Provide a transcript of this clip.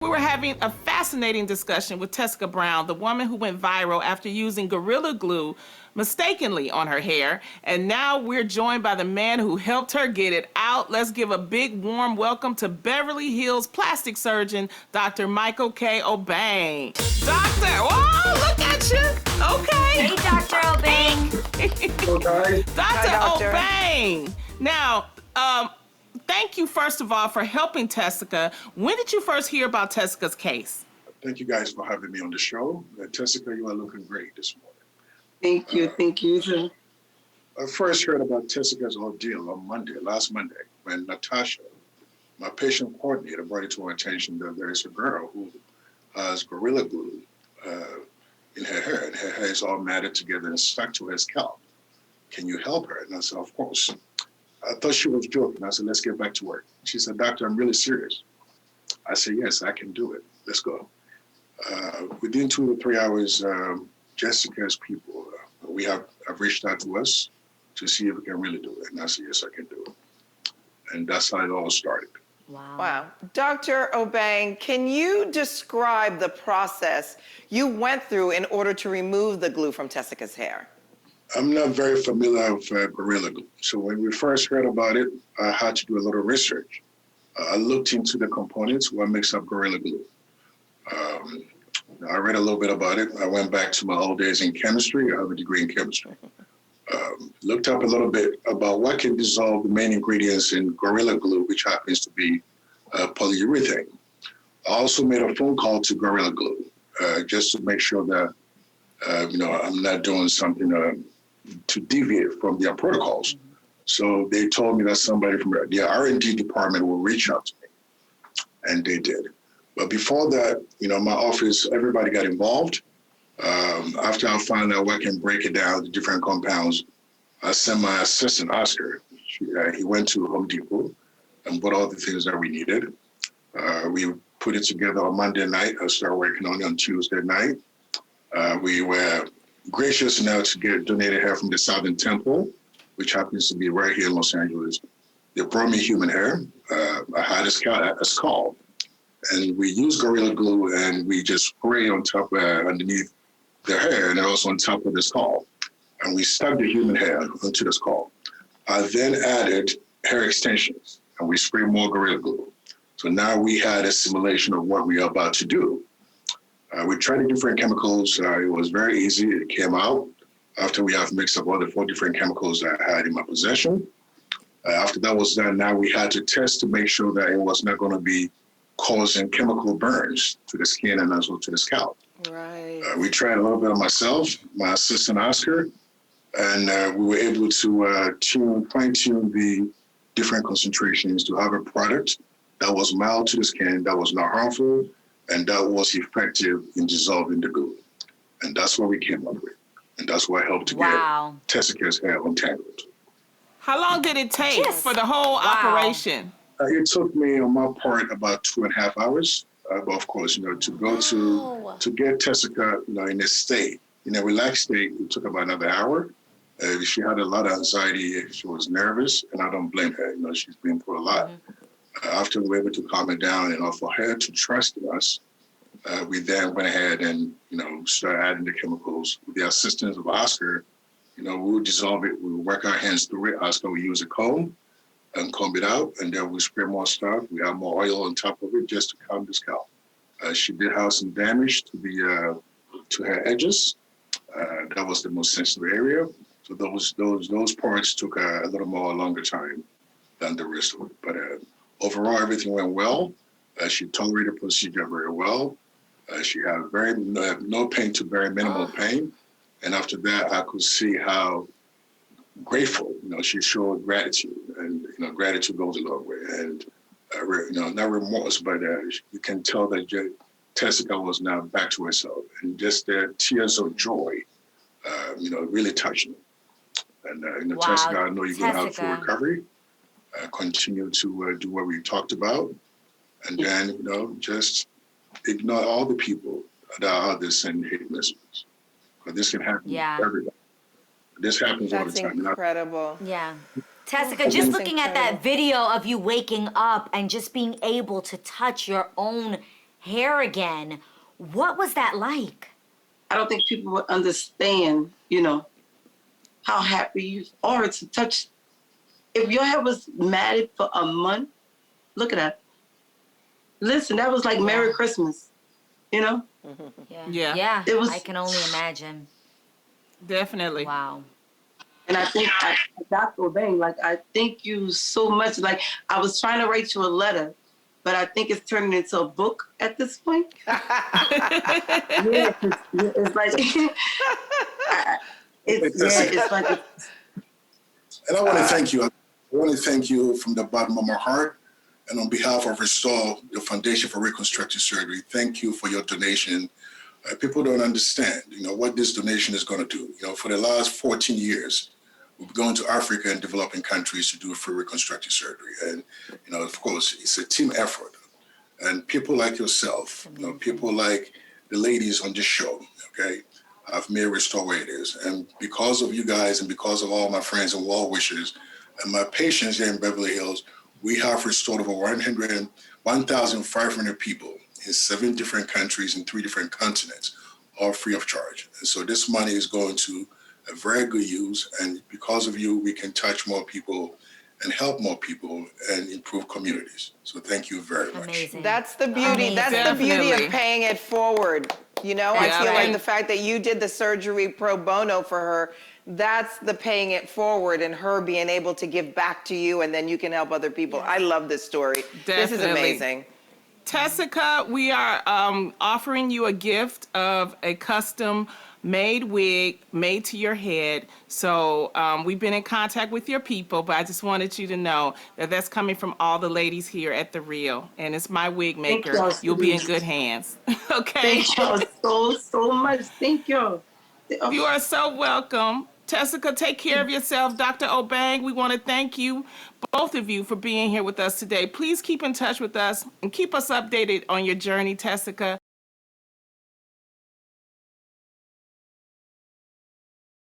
We were having a fascinating discussion with Tessica Brown, the woman who went viral after using Gorilla Glue mistakenly on her hair. And now we're joined by the man who helped her get it out. Let's give a big warm welcome to Beverly Hills plastic surgeon, Dr. Michael K. Obeng. Doctor, whoa, look at you. Okay. Hey, Dr. Obeng. Okay. Dr. Obeng. Now, thank you, first of all, for helping Tessica. When did you first hear about Tessica's case? Thank you guys for having me on the show. Tessica, you are looking great this morning. Thank you. Thank you. I first heard about Tessica's ordeal on last Monday, when Natasha, my patient coordinator, brought it to our attention that there is a girl who has Gorilla Glue in her hair, and her hair is all matted together and stuck to her scalp. Can you help her? And I said, of course. I thought she was joking. I said, let's get back to work. She said, doctor, I'm really serious. I said, yes, I can do it. Let's go. Within 2 to 3 hours, Jessica's people, have reached out to us to see if we can really do it. And I said, yes, I can do it. And that's how it all started. Wow. Dr. Obeng, can you describe the process you went through in order to remove the glue from Tessica's hair? I'm not very familiar with Gorilla Glue. So when we first heard about it, I had to do a little research. I looked into the components, what makes up Gorilla Glue. I read a little bit about it. I went back to my old days in chemistry. I have a degree in chemistry. Looked up a little bit about what can dissolve the main ingredients in Gorilla Glue, which happens to be polyurethane. I also made a phone call to Gorilla Glue just to make sure that I'm not doing something to deviate from their protocols. So they told me that somebody from the R&D department will reach out to me, and they did. But before that, my office, everybody got involved. After I found out what can break it down, the different compounds, I sent my assistant, Oscar. He went to Home Depot and bought all the things that we needed. We put it together on Monday night. I started working on it on Tuesday night. We were gracious enough to get donated hair from the Southern Temple, which happens to be right here in Los Angeles. They brought me human hair. I had a scalp, and we used Gorilla Glue, and we just spray on top, underneath their hair, and also on top of the scalp. And we stuck the human hair onto the scalp. I then added hair extensions, and we sprayed more Gorilla Glue. So now we had a simulation of what we are about to do. We tried the different chemicals. It was very easy. It came out after we have mixed up all the 4 different chemicals that I had in my possession. After that was done, now we had to test to make sure that it was not going to be causing chemical burns to the skin and also to the scalp. Right. We tried a little bit of myself, my assistant Oscar, and we were able to fine-tune the different concentrations to have a product that was mild to the skin, that was not harmful, and that was effective in dissolving the glue. And that's what we came up with. And that's what helped to get Tessica's hair untangled. How long did it take for the whole operation? It took me, on my part, about 2.5 hours. But of course, to go to get Tessica, in a state, in a relaxed state, it took about another hour. She had a lot of anxiety. She was nervous, and I don't blame her. She's been through a lot. After we were able to calm her down and for her to trust in us, we then went ahead and, started adding the chemicals. With the assistance of Oscar, we would dissolve it. We would work our hands through it. Oscar would use a comb and comb it out, and then we spray more stuff. We have more oil on top of it just to calm the scalp. She did have some damage to her edges. That was the most sensitive area. So those parts took a little more longer time than the rest of it. But overall, everything went well. She tolerated the procedure very well. She had no pain to very minimal pain. And after that, I could see how grateful, she showed gratitude. And, gratitude goes a long way. And, not remorse, but you can tell that Tessica was now back to herself. And just the tears of joy, really touched me. And, Tessica, I know you're going out for recovery. Continue to do what we talked about. And then, just ignore all the people that are out there sending hate messages. Because this can happen to everybody. This happens all the time. That's incredible. Yeah. Tessica, just looking at that video of you waking up and just being able to touch your own hair again. What was that like? I don't think people would understand, how happy you are to touch. If your hair was matted for a month, look at that. Listen, that was like Merry Christmas, Yeah. Yeah. Yeah. It was- I can only imagine. Definitely. Wow. And I think, Dr. Obeng, I thank you so much. Like, I was trying to write you a letter, but I think it's turning into a book at this point. Yeah, 'cause it's like, it's like, And I want to thank you. I want to thank you from the bottom of my heart. And on behalf of Restore, the Foundation for Reconstructive Surgery, thank you for your donation. People don't understand, what this donation is going to do. For the last 14 years, we've gone to Africa and developing countries to do free reconstructive surgery. And, of course, it's a team effort. And people like yourself, people like the ladies on this show, okay, have made Restore where it is. And because of you guys and because of all my friends and well wishers and my patients here in Beverly Hills, we have restored over 1,500 people in 7 different countries and 3 different continents, all free of charge. And so this money is going to a very good use. And because of you, we can touch more people and help more people and improve communities. So thank you very much. Amazing. That's the beauty. That's the beauty Definitely. of paying it forward. I feel like right. the fact that you did the surgery pro bono for her, that's the paying it forward and her being able to give back to you, and then you can help other people. I love this story. This is Definitely. amazing. Tessica, we are offering you a gift of a custom made wig made to your head. So we've been in contact with your people, but I just wanted you to know that that's coming from all the ladies here at The Real. And it's my wig maker. y'all, You'll be in please. good hands. Okay? Thank y'all so much. Thank you. You are so welcome. Tessica, take care of yourself. Dr. Obeng, we want to thank you, both of you, for being here with us today. Please keep in touch with us and keep us updated on your journey, Tessica.